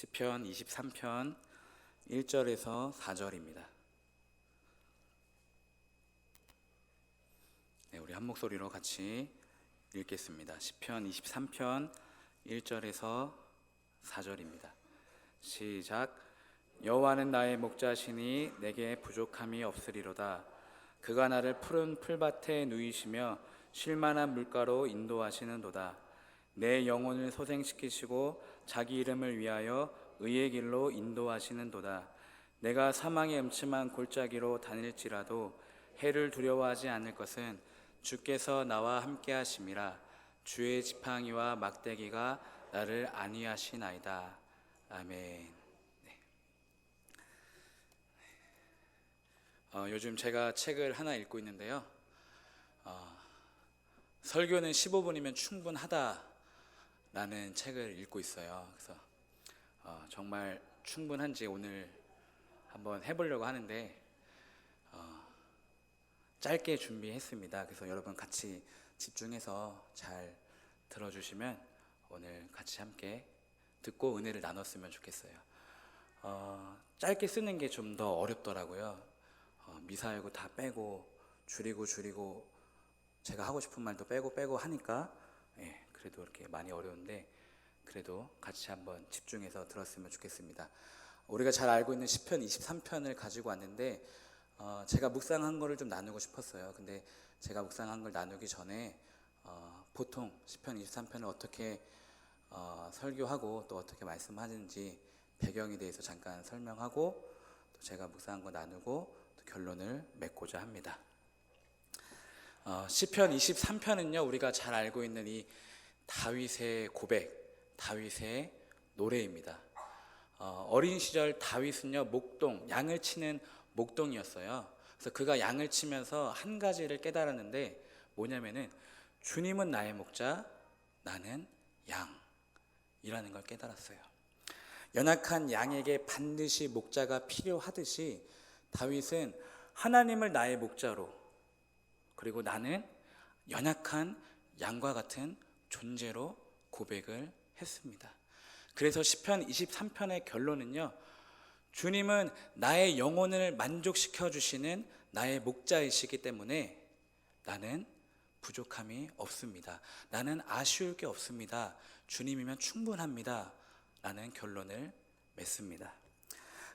시편 23편 1절에서 4절입니다. 네, 우리 한 목소리로 같이 읽겠습니다. 시편 23편 1절에서 4절입니다. 시작. 여호와는 나의 목자시니 내게 부족함이 없으리로다. 그가 나를 푸른 풀밭에 누이시며 쉴만한 물가로 인도하시는도다. 내 영혼을 소생시키시고 자기 이름을 위하여 의의 길로 인도하시는도다. 내가 사망의 음침한 골짜기로 다닐지라도 해를 두려워하지 않을 것은 주께서 나와 함께 하심이라. 주의 지팡이와 막대기가 나를 안위하시나이다. 아멘. 요즘 제가 책을 하나 읽고 있는데요. 설교는 15분이면 충분하다라는 책을 읽고 있어요. 그래서 정말 충분한지 오늘 한번 해보려고 하는데 짧게 준비했습니다. 그래서 여러분 같이 집중해서 잘 들어주시면 오늘 같이 함께 듣고 은혜를 나눴으면 좋겠어요. 짧게 쓰는 게 좀 더 어렵더라고요. 미사여구 다 빼고 줄이고 제가 하고 싶은 말도 빼고 하니까 그래도 이렇게 많이 어려운데 그래도 같이 한번 집중해서 들었으면 좋겠습니다. 우리가 잘 알고 있는 시편 23편을 가지고 왔는데 제가 묵상한 거를 좀 나누고 싶었어요. 근데 제가 묵상한 걸 나누기 전에 보통 시편 23편을 어떻게 설교하고 또 어떻게 말씀하는지 배경에 대해서 잠깐 설명하고 또 제가 묵상한 거 나누고 또 결론을 맺고자 합니다. 시편 23편은요 우리가 잘 알고 있는 이 다윗의 고백, 다윗의 노래입니다. 어린 시절 다윗은요 목동, 양을 치는 목동이었어요. 그래서 그가 양을 치면서 한 가지를 깨달았는데 뭐냐면은 주님은 나의 목자, 나는 양이라는 걸 깨달았어요. 연약한 양에게 반드시 목자가 필요하듯이 다윗은 하나님을 나의 목자로 그리고 나는 연약한 양과 같은 존재로 고백을 했습니다. 그래서 시편 23편의 결론은요 주님은 나의 영혼을 만족시켜 주시는 나의 목자이시기 때문에 나는 부족함이 없습니다. 나는 아쉬울 게 없습니다. 주님이면 충분합니다. 라는 결론을 맺습니다.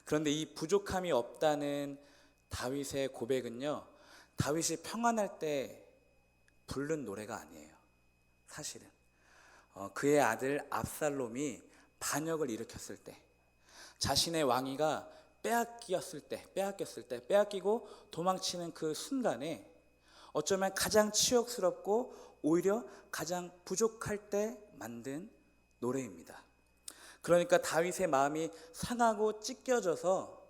그런데 이 부족함이 없다는 다윗의 고백은요 다윗이 평안할 때 부른 노래가 아니에요. 사실은 그의 아들 압살롬이 반역을 일으켰을 때 자신의 왕위가 빼앗기고 도망치는 그 순간에 어쩌면 가장 치욕스럽고 오히려 가장 부족할 때 만든 노래입니다. 그러니까 다윗의 마음이 상하고 찢겨져서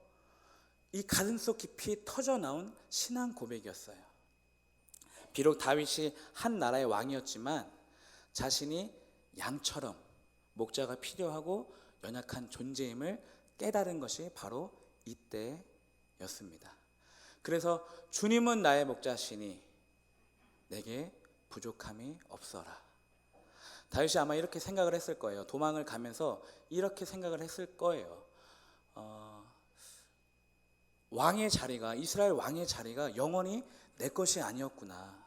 이 가슴속 깊이 터져나온 신앙 고백이었어요. 비록 다윗이 한 나라의 왕이었지만 자신이 양처럼 목자가 필요하고 연약한 존재임을 깨달은 것이 바로 이때였습니다. 그래서 주님은 나의 목자시니 내게 부족함이 없어라. 다윗이 아마 이렇게 생각을 했을 거예요. 도망을 가면서 이렇게 생각을 했을 거예요. 왕의 자리가, 이스라엘 왕의 자리가 영원히 내 것이 아니었구나.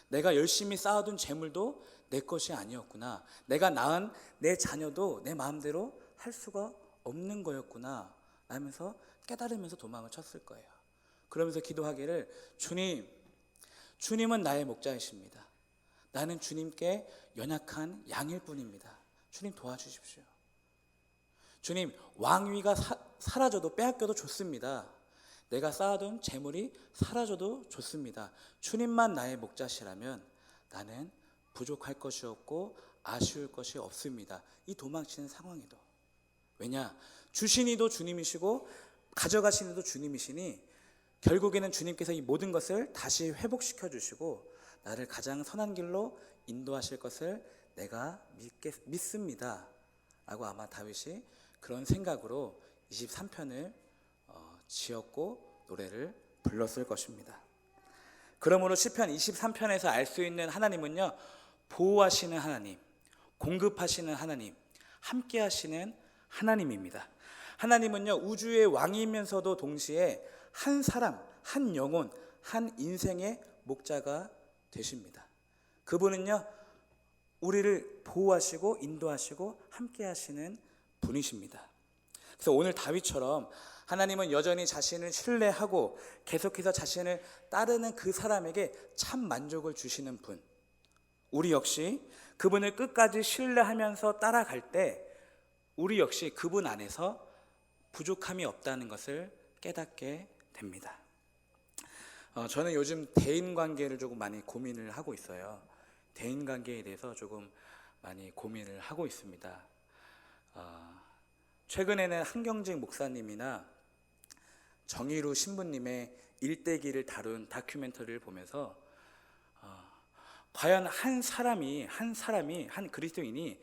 내가 열심히 쌓아둔 재물도 내 것이 아니었구나. 내가 낳은 내 자녀도 내 마음대로 할 수가 없는 거였구나 하면서 깨달으면서 도망을 쳤을 거예요. 그러면서 기도하기를 주님은 나의 목자이십니다. 나는 주님께 연약한 양일 뿐입니다. 주님 도와주십시오. 주님 왕위가 사라져도 빼앗겨도 좋습니다. 내가 쌓아둔 재물이 사라져도 좋습니다. 주님만 나의 목자시라면 나는 부족할 것이 없고 아쉬울 것이 없습니다. 이 도망치는 상황에도. 왜냐? 주신 이도 주님이시고 가져가신 이도 주님이시니 결국에는 주님께서 이 모든 것을 다시 회복시켜 주시고 나를 가장 선한 길로 인도하실 것을 내가 믿습니다 라고 아마 다윗이 그런 생각으로 23편을 지었고 노래를 불렀을 것입니다. 그러므로 시편 23편에서 알 수 있는 하나님은요 보호하시는 하나님, 공급하시는 하나님, 함께 하시는 하나님입니다. 하나님은요, 우주의 왕이면서도 동시에 한 사람, 한 영혼, 한 인생의 목자가 되십니다. 그분은요, 우리를 보호하시고 인도하시고 함께 하시는 분이십니다. 그래서 오늘 다윗처럼 하나님은 여전히 자신을 신뢰하고 계속해서 자신을 따르는 그 사람에게 참 만족을 주시는 분, 우리 역시 그분을 끝까지 신뢰하면서 따라갈 때 우리 역시 그분 안에서 부족함이 없다는 것을 깨닫게 됩니다. 저는 요즘 대인관계를 조금 많이 고민을 하고 있어요. 대인관계에 대해서 조금 많이 고민을 하고 있습니다. 최근에는 한경직 목사님이나 정의루 신부님의 일대기를 다룬 다큐멘터리를 보면서 과연 한 그리스도인이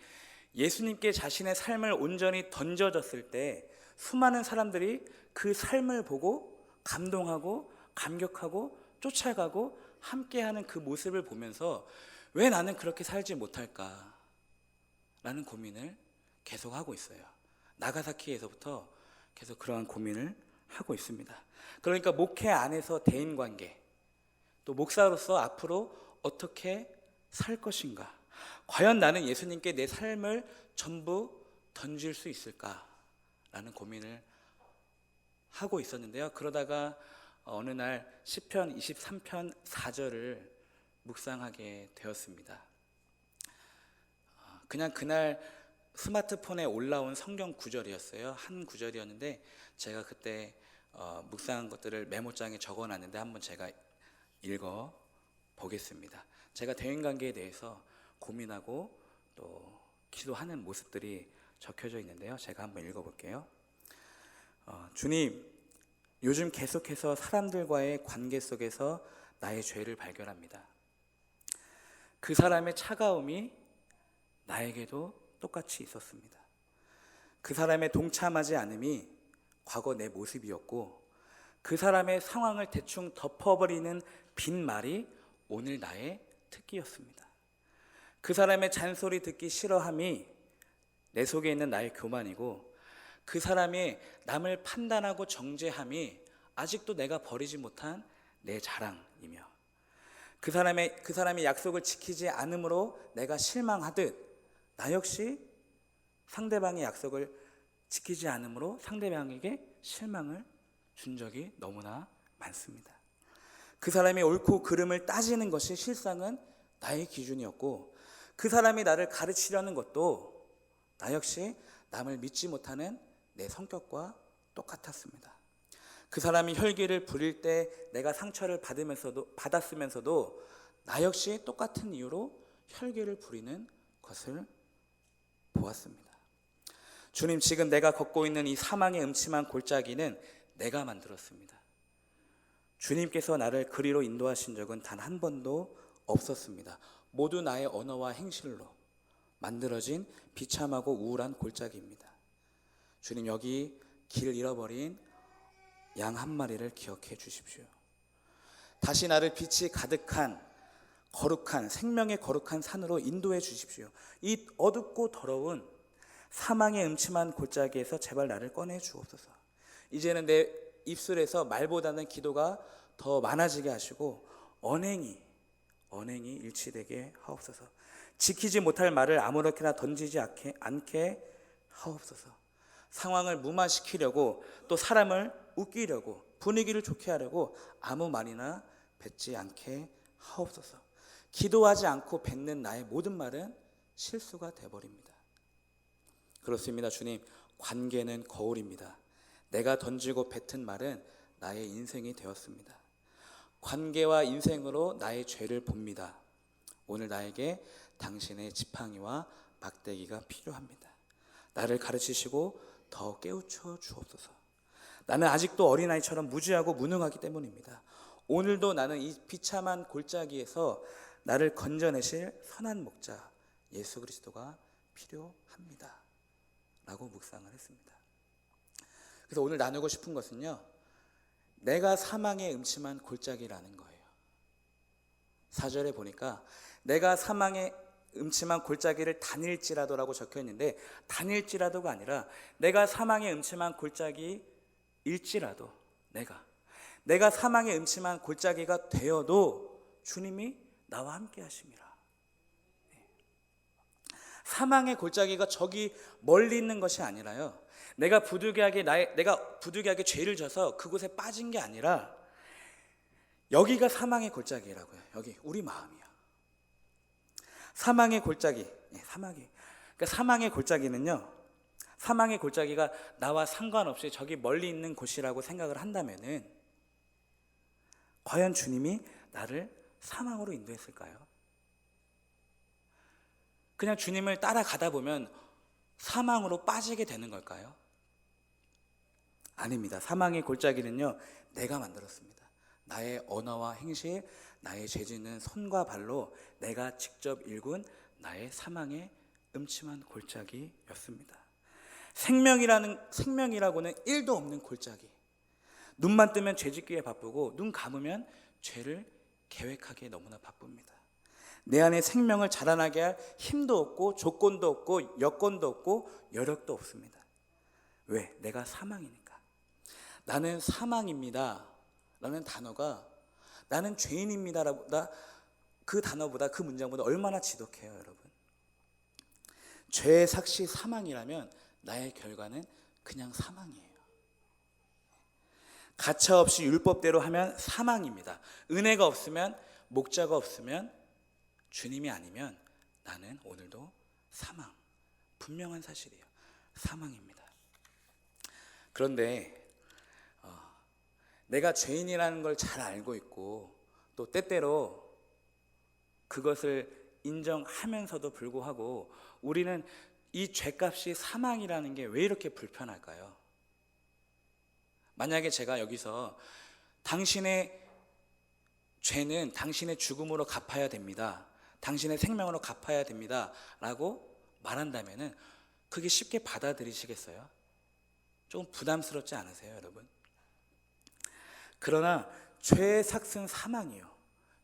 예수님께 자신의 삶을 온전히 던져졌을 때 수많은 사람들이 그 삶을 보고 감동하고 감격하고 쫓아가고 함께하는 그 모습을 보면서 왜 나는 그렇게 살지 못할까? 라는 고민을 계속 하고 있어요. 나가사키에서부터 계속 그러한 고민을 하고 있습니다. 그러니까 목회 안에서 대인관계, 또 목사로서 앞으로 어떻게 살 것인가? 과연 나는 예수님께 내 삶을 전부 던질 수 있을까? 라는 고민을 하고 있었는데요. 그러다가 어느 날 시편 23편 4절을 묵상하게 되었습니다. 그냥 그날 스마트폰에 올라온 성경 구절이었어요. 한 구절이었는데 제가 그때 묵상한 것들을 메모장에 적어놨는데 한번 제가 읽어 보겠습니다. 제가 대인관계에 대해서 고민하고 또 기도하는 모습들이 적혀져 있는데요. 제가 한번 읽어볼게요. 주님, 요즘 계속해서 사람들과의 관계 속에서 나의 죄를 발견합니다. 그 사람의 차가움이 나에게도 똑같이 있었습니다. 그 사람의 동참하지 않음이 과거 내 모습이었고, 그 사람의 상황을 대충 덮어버리는 빈말이 오늘 나의 특기였습니다. 그 사람의 잔소리 듣기 싫어함이 내 속에 있는 나의 교만이고, 그 사람이 남을 판단하고 정죄함이 아직도 내가 버리지 못한 내 자랑이며, 그 사람이 약속을 지키지 않음으로 내가 실망하듯 나 역시 상대방의 약속을 지키지 않음으로 상대방에게 실망을 준 적이 너무나 많습니다. 그 사람이 옳고 그름을 따지는 것이 실상은 나의 기준이었고, 그 사람이 나를 가르치려는 것도 나 역시 남을 믿지 못하는 내 성격과 똑같았습니다. 그 사람이 혈기를 부릴 때 내가 상처를 받았으면서도 나 역시 똑같은 이유로 혈기를 부리는 것을 보았습니다. 주님, 지금 내가 걷고 있는 이 사망의 음침한 골짜기는 내가 만들었습니다. 주님께서 나를 그리로 인도하신 적은 단 한 번도 없었습니다. 모두 나의 언어와 행실로 만들어진 비참하고 우울한 골짜기입니다. 주님, 여기 길 잃어버린 양 한 마리를 기억해 주십시오. 다시 나를 빛이 가득한 거룩한 생명의 거룩한 산으로 인도해 주십시오. 이 어둡고 더러운 사망의 음침한 골짜기에서 제발 나를 꺼내 주옵소서. 이제는 내 입술에서 말보다는 기도가 더 많아지게 하시고 언행이 일치되게 하옵소서. 지키지 못할 말을 아무렇게나 던지지 않게 하옵소서. 상황을 무마시키려고 또 사람을 웃기려고 분위기를 좋게 하려고 아무 말이나 뱉지 않게 하옵소서. 기도하지 않고 뱉는 나의 모든 말은 실수가 되어버립니다. 그렇습니다. 주님, 관계는 거울입니다. 내가 던지고 뱉은 말은 나의 인생이 되었습니다. 관계와 인생으로 나의 죄를 봅니다. 오늘 나에게 당신의 지팡이와 막대기가 필요합니다. 나를 가르치시고 더 깨우쳐 주옵소서. 나는 아직도 어린아이처럼 무지하고 무능하기 때문입니다. 오늘도 나는 이 비참한 골짜기에서 나를 건져내실 선한 목자 예수 그리스도가 필요합니다. 라고 묵상을 했습니다. 그래서 오늘 나누고 싶은 것은요, 내가 사망의 음침한 골짜기라는 거예요. 4절에 보니까 내가 사망의 음침한 골짜기를 다닐지라도라고 적혀 있는데, 다닐지라도가 아니라 내가 사망의 음침한 골짜기일지라도, 내가 사망의 음침한 골짜기가 되어도 주님이 나와 함께 하심이라. 사망의 골짜기가 저기 멀리 있는 것이 아니라요, 내가 부득이하게 죄를 져서 그곳에 빠진 게 아니라 여기가 사망의 골짜기라고요. 여기 우리 마음이야. 사망의 골짜기. 그러니까 사망의 골짜기는요, 사망의 골짜기가 나와 상관없이 저기 멀리 있는 곳이라고 생각을 한다면은 과연 주님이 나를 사망으로 인도했을까요? 그냥 주님을 따라가다 보면 사망으로 빠지게 되는 걸까요? 아닙니다. 사망의 골짜기는요, 내가 만들었습니다. 나의 언어와 행실, 나의 죄짓는 손과 발로 내가 직접 일군 나의 사망의 음침한 골짜기였습니다. 생명이라고는 1도 없는 골짜기. 눈만 뜨면 죄짓기에 바쁘고 눈 감으면 죄를 계획하기에 너무나 바쁩니다. 내 안에 생명을 자라나게 할 힘도 없고 조건도 없고 여건도 없고 여력도 없습니다. 왜? 내가 사망이니까. 나는 사망입니다 라는 단어가 나는 죄인입니다 그 단어보다, 그 문장보다 얼마나 지독해요, 여러분. 죄의 삭시 사망이라면 나의 결과는 그냥 사망이에요. 가차없이 율법대로 하면 사망입니다. 은혜가 없으면, 목자가 없으면, 주님이 아니면 나는 오늘도 사망. 분명한 사실이에요. 사망입니다. 그런데 내가 죄인이라는 걸 잘 알고 있고 또 때때로 그것을 인정하면서도 불구하고 우리는 이 죄값이 사망이라는 게 왜 이렇게 불편할까요? 만약에 제가 여기서 당신의 죄는 당신의 죽음으로 갚아야 됩니다, 당신의 생명으로 갚아야 됩니다 라고 말한다면 그게 쉽게 받아들이시겠어요? 조금 부담스럽지 않으세요, 여러분? 그러나 죄의 삭은 사망이요.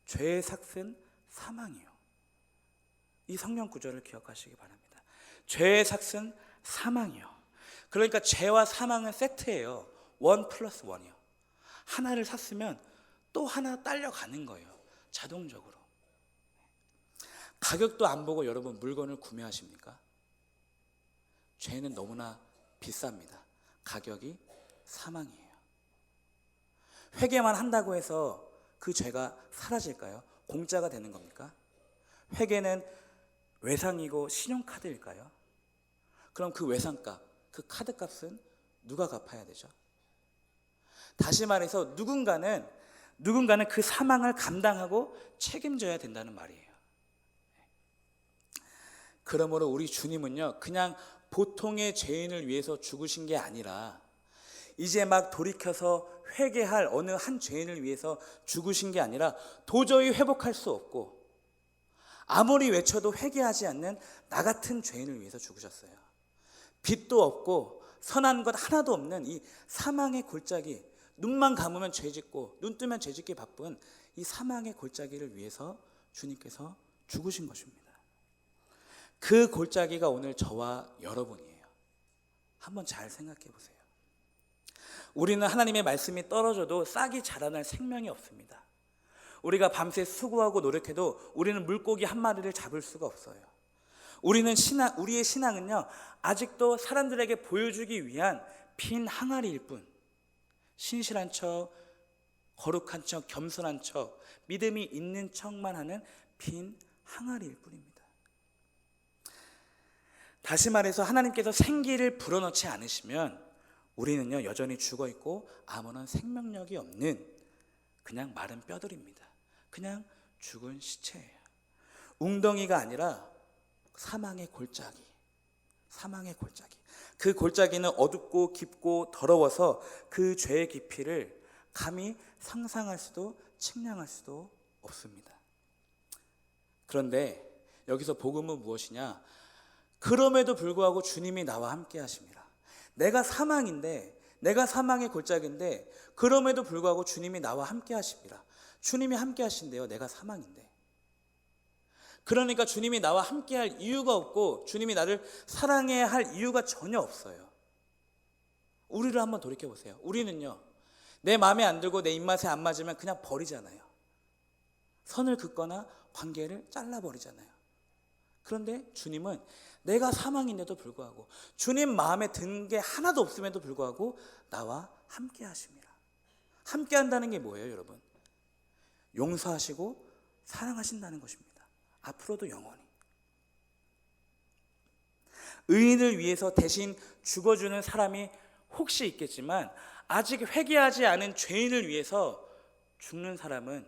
죄의 삭은 사망이요. 이 성경 구절을 기억하시기 바랍니다. 죄의 삭은 사망이요. 그러니까 죄와 사망은 세트예요. 1+1이요. 하나를 샀으면 또 하나 딸려가는 거예요. 자동적으로. 가격도 안 보고 여러분 물건을 구매하십니까? 죄는 너무나 비쌉니다. 가격이 사망이에요. 회개만 한다고 해서 그 죄가 사라질까요? 공짜가 되는 겁니까? 회개는 외상이고 신용카드일까요? 그럼 그 외상값, 그 카드값은 누가 갚아야 되죠? 다시 말해서 누군가는 그 사망을 감당하고 책임져야 된다는 말이에요. 그러므로 우리 주님은요, 그냥 보통의 죄인을 위해서 죽으신 게 아니라 이제 막 돌이켜서 회개할 어느 한 죄인을 위해서 죽으신 게 아니라 도저히 회복할 수 없고 아무리 외쳐도 회개하지 않는 나 같은 죄인을 위해서 죽으셨어요. 빚도 없고 선한 것 하나도 없는 이 사망의 골짜기, 눈만 감으면 죄짓고 눈 뜨면 죄짓기 바쁜 이 사망의 골짜기를 위해서 주님께서 죽으신 것입니다. 그 골짜기가 오늘 저와 여러분이에요. 한번 잘 생각해 보세요. 우리는 하나님의 말씀이 떨어져도 싹이 자라날 생명이 없습니다. 우리가 밤새 수고하고 노력해도 우리는 물고기 한 마리를 잡을 수가 없어요. 우리의 신앙은요, 아직도 사람들에게 보여주기 위한 빈 항아리일 뿐, 신실한 척, 거룩한 척, 겸손한 척, 믿음이 있는 척만 하는 빈 항아리일 뿐입니다. 다시 말해서 하나님께서 생기를 불어넣지 않으시면 우리는요, 여전히 죽어있고 아무런 생명력이 없는 그냥 마른 뼈들입니다. 그냥 죽은 시체예요. 웅덩이가 아니라 사망의 골짜기. 그 골짜기는 어둡고 깊고 더러워서 그 죄의 깊이를 감히 상상할 수도 측량할 수도 없습니다. 그런데 여기서 복음은 무엇이냐? 그럼에도 불구하고 주님이 나와 함께 하십니다. 내가 사망인데, 내가 사망의 골짜기인데 그럼에도 불구하고 주님이 나와 함께 하십니다. 주님이 함께 하신대요. 내가 사망인데. 그러니까 주님이 나와 함께할 이유가 없고 주님이 나를 사랑해야 할 이유가 전혀 없어요. 우리를 한번 돌이켜 보세요. 우리는요, 내 마음에 안 들고 내 입맛에 안 맞으면 그냥 버리잖아요. 선을 긋거나 관계를 잘라버리잖아요. 그런데 주님은 내가 사망인데도 불구하고, 주님 마음에 든 게 하나도 없음에도 불구하고 나와 함께 하심이라. 함께 한다는 게 뭐예요, 여러분? 용서하시고 사랑하신다는 것입니다. 앞으로도 영원히. 의인을 위해서 대신 죽어주는 사람이 혹시 있겠지만, 아직 회개하지 않은 죄인을 위해서 죽는 사람은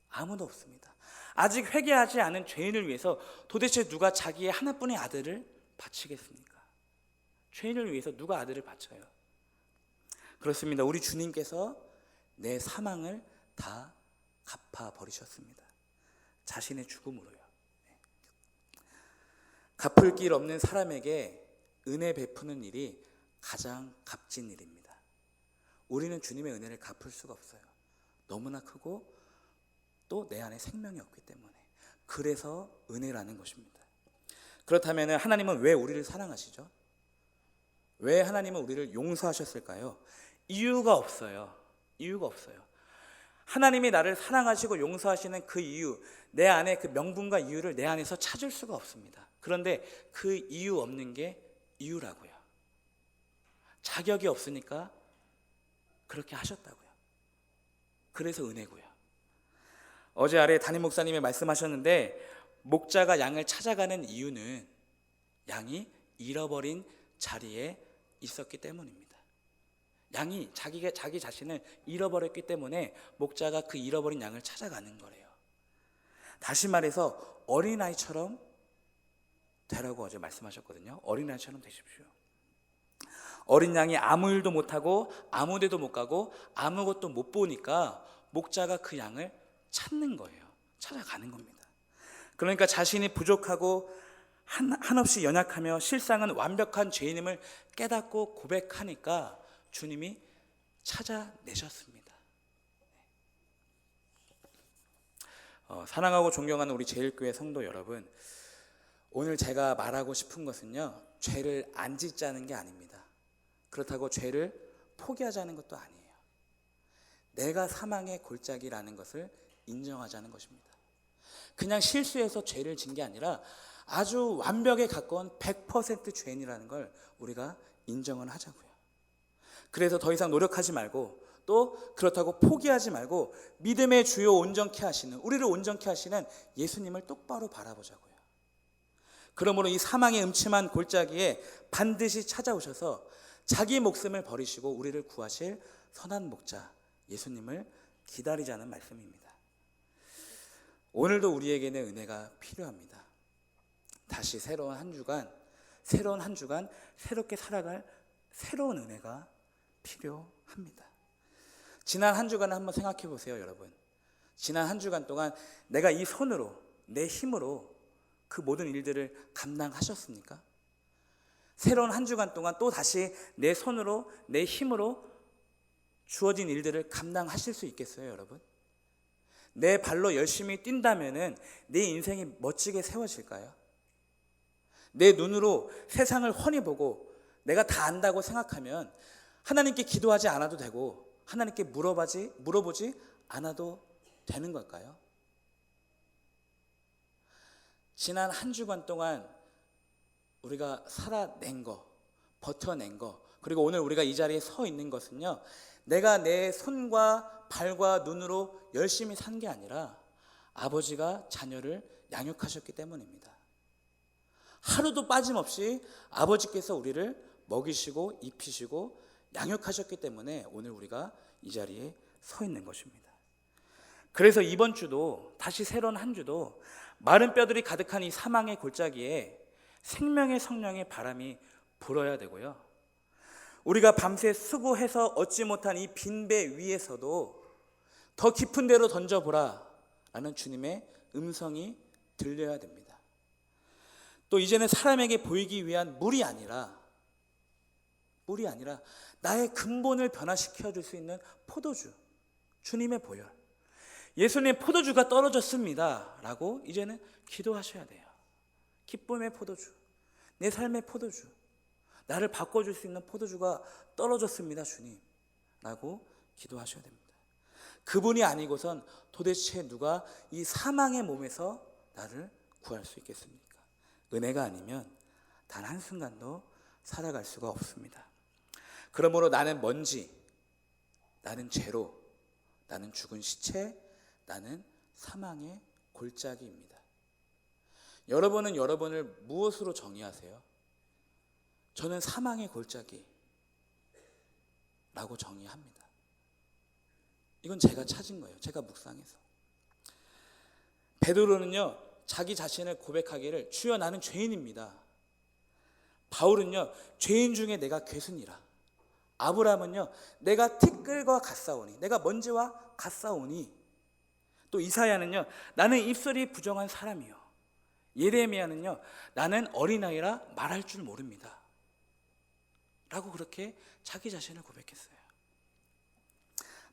아무도 없습니다. 아직 회개하지 않은 죄인을 위해서 도대체 누가 자기의 하나뿐인 아들을 바치겠습니까? 죄인을 위해서 누가 아들을 바쳐요? 그렇습니다. 우리 주님께서 내 사망을 다 갚아버리셨습니다. 자신의 죽음으로요. 갚을 길 없는 사람에게 은혜 베푸는 일이 가장 값진 일입니다. 우리는 주님의 은혜를 갚을 수가 없어요. 너무나 크고 또 내 안에 생명이 없기 때문에. 그래서 은혜라는 것입니다. 그렇다면 하나님은 왜 우리를 사랑하시죠? 왜 하나님은 우리를 용서하셨을까요? 이유가 없어요. 이유가 없어요. 하나님이 나를 사랑하시고 용서하시는 그 이유, 내 안에 그 명분과 이유를 내 안에서 찾을 수가 없습니다. 그런데 그 이유 없는 게 이유라고요. 자격이 없으니까 그렇게 하셨다고요. 그래서 은혜고요. 어제 아래 담임 목사님이 말씀하셨는데, 목자가 양을 찾아가는 이유는 양이 잃어버린 자리에 있었기 때문입니다. 양이 자기 자신을 잃어버렸기 때문에 목자가 그 잃어버린 양을 찾아가는 거래요. 다시 말해서 어린아이처럼 되라고 어제 말씀하셨거든요. 어린아이처럼 되십시오. 어린 양이 아무 일도 못하고 아무 데도 못 가고 아무것도 못 보니까 목자가 그 양을 찾는 거예요. 찾아가는 겁니다. 그러니까 자신이 부족하고 한없이 연약하며 실상은 완벽한 죄인임을 깨닫고 고백하니까 주님이 찾아내셨습니다. 사랑하고 존경하는 우리 제일교회 성도 여러분, 오늘 제가 말하고 싶은 것은요, 죄를 안 짓자는 게 아닙니다. 그렇다고 죄를 포기하자는 것도 아니에요. 내가 사망의 골짜기라는 것을 인정하자는 것입니다. 그냥 실수해서 죄를 진 게 아니라 아주 완벽에 가까운 100% 죄인이라는 걸 우리가 인정을 하자고요. 그래서 더 이상 노력하지 말고, 또 그렇다고 포기하지 말고 믿음의 주요 온전케 하시는, 우리를 온전케 하시는 예수님을 똑바로 바라보자고요. 그러므로 이 사망의 음침한 골짜기에 반드시 찾아오셔서 자기 목숨을 버리시고 우리를 구하실 선한 목자 예수님을 기다리자는 말씀입니다. 오늘도 우리에게는 은혜가 필요합니다. 다시 새로운 한 주간 새롭게 살아갈 새로운 은혜가 필요합니다. 지난 한 주간을 한번 생각해 보세요, 여러분. 지난 한 주간 동안 내가 이 손으로, 내 힘으로 그 모든 일들을 감당하셨습니까? 새로운 한 주간 동안 또 다시 내 손으로, 내 힘으로 주어진 일들을 감당하실 수 있겠어요, 여러분? 내 발로 열심히 뛴다면은 내 인생이 멋지게 세워질까요? 내 눈으로 세상을 훤히 보고 내가 다 안다고 생각하면 하나님께 기도하지 않아도 되고 하나님께 물어보지 않아도 되는 걸까요? 지난 한 주간 동안 우리가 살아낸 거, 버텨낸 거, 그리고 오늘 우리가 이 자리에 서 있는 것은요, 내가 내 손과 발과 눈으로 열심히 산 게 아니라 아버지가 자녀를 양육하셨기 때문입니다. 하루도 빠짐없이 아버지께서 우리를 먹이시고 입히시고 양육하셨기 때문에 오늘 우리가 이 자리에 서 있는 것입니다. 그래서 이번 주도, 다시 새로운 한 주도 마른 뼈들이 가득한 이 사망의 골짜기에 생명의 성령의 바람이 불어야 되고요, 우리가 밤새 수고해서 얻지 못한 이 빈배 위에서도 더 깊은 데로 던져보라 라는 주님의 음성이 들려야 됩니다. 또 이제는 사람에게 보이기 위한 물이 아니라 나의 근본을 변화시켜 줄 수 있는 포도주, 주님의 보혈, 예수님 포도주가 떨어졌습니다 라고 이제는 기도하셔야 돼요. 기쁨의 포도주, 내 삶의 포도주, 나를 바꿔줄 수 있는 포도주가 떨어졌습니다 주님 라고 기도하셔야 됩니다. 그분이 아니고선 도대체 누가 이 사망의 몸에서 나를 구할 수 있겠습니까? 은혜가 아니면 단 한순간도 살아갈 수가 없습니다. 그러므로 나는 먼지, 나는 죄로, 나는 죽은 시체, 나는 사망의 골짜기입니다. 여러분은 여러분을 무엇으로 정의하세요? 저는 사망의 골짜기라고 정의합니다. 이건 제가 찾은 거예요. 제가 묵상해서. 베드로는요, 자기 자신을 고백하기를 주여 나는 죄인입니다. 바울은요, 죄인 중에 내가 괴순이라. 아브라함은요, 내가 티끌과 같사오니, 내가 먼지와 같사오니. 또 이사야는요, 나는 입술이 부정한 사람이요. 예레미야는요, 나는 어린아이라 말할 줄 모릅니다 라고 그렇게 자기 자신을 고백했어요.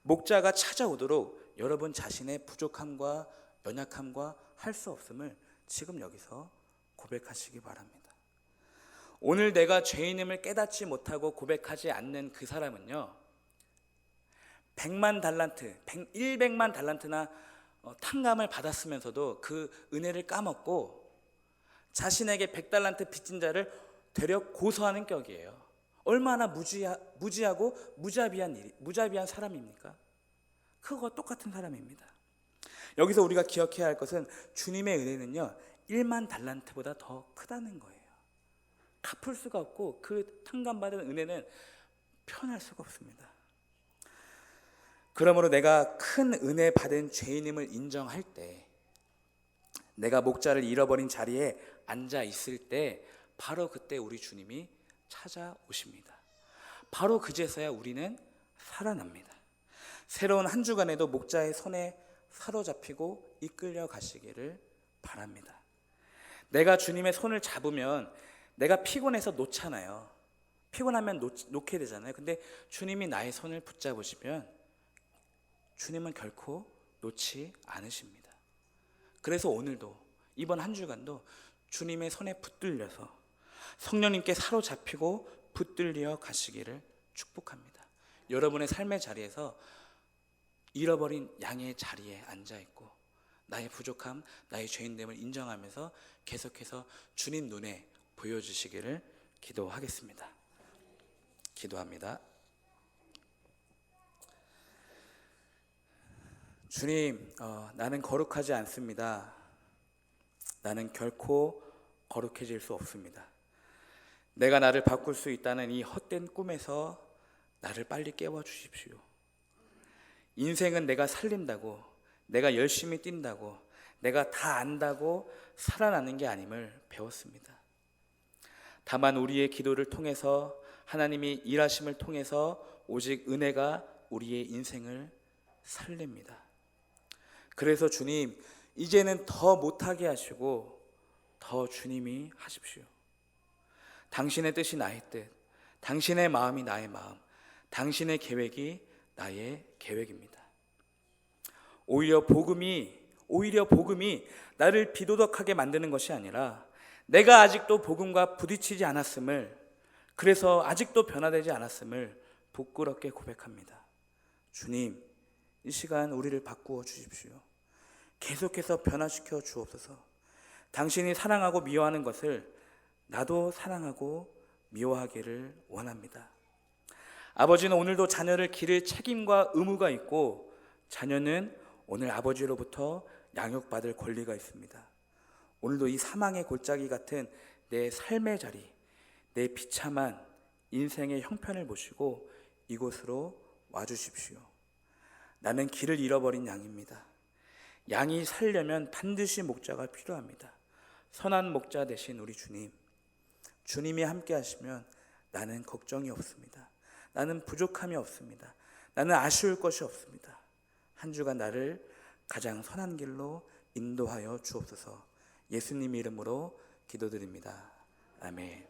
목자가 찾아오도록 여러분 자신의 부족함과 연약함과 할 수 없음을 지금 여기서 고백하시기 바랍니다. 오늘 내가 죄인임을 깨닫지 못하고 고백하지 않는 그 사람은요, 100만 달란트, 100만 달란트나 탕감을 받았으면서도 그 은혜를 까먹고 자신에게 100달란트 빚진 자를 되려 고소하는 격이에요. 얼마나 무지하고 무자비한 사람입니까? 그거와 똑같은 사람입니다. 여기서 우리가 기억해야 할 것은 주님의 은혜는요, 1만 달란트보다 더 크다는 거예요. 갚을 수가 없고 그 탕감받은 은혜는 표현할 수가 없습니다. 그러므로 내가 큰 은혜 받은 죄인임을 인정할 때, 내가 목자를 잃어버린 자리에 앉아 있을 때, 바로 그때 우리 주님이 찾아오십니다. 바로 그제서야 우리는 살아납니다. 새로운 한 주간에도 목자의 손에 사로잡히고 이끌려 가시기를 바랍니다. 내가 주님의 손을 잡으면 내가 피곤해서 놓잖아요. 피곤하면 놓게 되잖아요. 근데 주님이 나의 손을 붙잡으시면 주님은 결코 놓지 않으십니다. 그래서 오늘도, 이번 한 주간도 주님의 손에 붙들려서 성령님께 사로잡히고 붙들려 가시기를 축복합니다. 여러분의 삶의 자리에서 잃어버린 양의 자리에 앉아있고 나의 부족함, 나의 죄인됨을 인정하면서 계속해서 주님 눈에 보여주시기를 기도하겠습니다. 기도합니다. 주님, 나는 거룩하지 않습니다. 나는 결코 거룩해질 수 없습니다. 내가 나를 바꿀 수 있다는 이 헛된 꿈에서 나를 빨리 깨워주십시오. 인생은 내가 살린다고, 내가 열심히 뛴다고, 내가 다 안다고 살아나는 게 아님을 배웠습니다. 다만 우리의 기도를 통해서, 하나님이 일하심을 통해서 오직 은혜가 우리의 인생을 살립니다. 그래서 주님, 이제는 더 못하게 하시고 더 주님이 하십시오. 당신의 뜻이 나의 뜻, 당신의 마음이 나의 마음, 당신의 계획이 나의 계획입니다. 오히려 복음이 나를 비도덕하게 만드는 것이 아니라 내가 아직도 복음과 부딪히지 않았음을, 그래서 아직도 변화되지 않았음을 부끄럽게 고백합니다. 주님, 이 시간 우리를 바꾸어 주십시오. 계속해서 변화시켜 주옵소서. 당신이 사랑하고 미워하는 것을 나도 사랑하고 미워하기를 원합니다. 아버지는 오늘도 자녀를 기를 책임과 의무가 있고, 자녀는 오늘 아버지로부터 양육받을 권리가 있습니다. 오늘도 이 사망의 골짜기 같은 내 삶의 자리, 내 비참한 인생의 형편을 보시고 이곳으로 와주십시오. 나는 길을 잃어버린 양입니다. 양이 살려면 반드시 목자가 필요합니다. 선한 목자 되신 우리 주님, 주님이 함께 하시면 나는 걱정이 없습니다. 나는 부족함이 없습니다. 나는 아쉬울 것이 없습니다. 한 주간 나를 가장 선한 길로 인도하여 주옵소서. 예수님 이름으로 기도드립니다. 아멘.